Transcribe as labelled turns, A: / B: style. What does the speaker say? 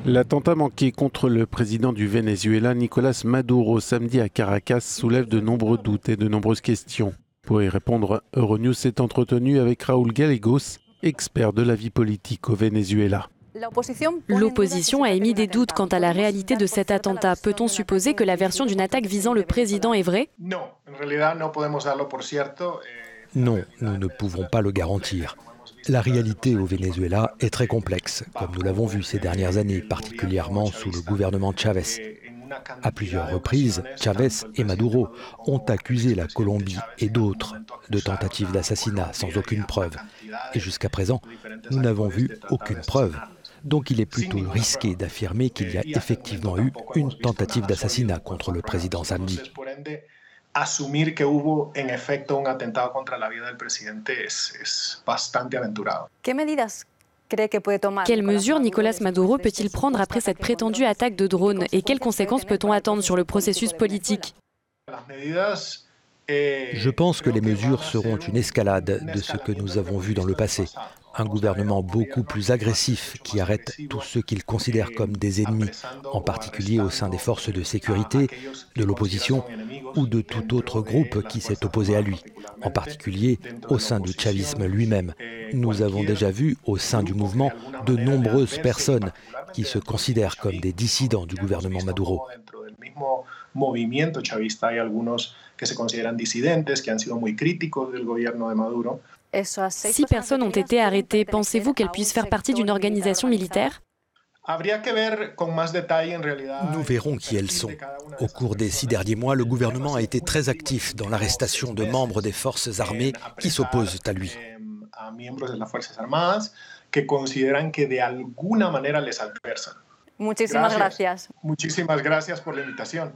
A: L'attentat manqué contre le président du Venezuela, Nicolás Maduro, samedi à Caracas, soulève de nombreux doutes et de nombreuses questions. Pour y répondre, Euronews s'est entretenu avec Raúl Gallegos, expert de la vie politique au Venezuela.
B: L'opposition a émis des doutes quant à la réalité de cet attentat. Peut-on supposer que la version d'une attaque visant le président est vraie?
C: Non, nous ne pouvons pas le garantir. La réalité au Venezuela est très complexe, comme nous l'avons vu ces dernières années, particulièrement sous le gouvernement Chávez. À plusieurs reprises, Chávez et Maduro ont accusé la Colombie et d'autres de tentatives d'assassinat sans aucune preuve. Et jusqu'à présent, nous n'avons vu aucune preuve. Donc il est plutôt risqué d'affirmer qu'il y a effectivement eu une tentative d'assassinat contre le président samedi.
D: Asumir que hubo en efecto un atentado contra la vida del presidente es bastante aventurado.
B: Quelles mesures Nicolás Maduro peut-il prendre après cette prétendue attaque de drone et quelles conséquences peut-on attendre sur le processus politique?
C: Je pense que les mesures seront une escalade de ce que nous avons vu dans le passé. Un gouvernement beaucoup plus agressif qui arrête tous ceux qu'il considère comme des ennemis, en particulier au sein des forces de sécurité, de l'opposition ou de tout autre groupe qui s'est opposé à lui, en particulier au sein du chavisme lui-même. Nous avons déjà vu au sein du mouvement de nombreuses personnes qui se considèrent comme des dissidents du gouvernement Maduro.
D: Movimiento chavista hay algunos que se consideran disidentes, que han sido muy críticos del gobierno de Maduro.
B: 6 personnes ont été arrêtées. Pensez-vous qu'elles puissent faire partie d'une organisation militaire?
C: Nous verrons qui elles sont. Au cours des 6 derniers mois, le gouvernement a été très actif dans l'arrestation de membres des forces armées qui s'opposent à lui.
D: Muchísimas gracias por la invitación.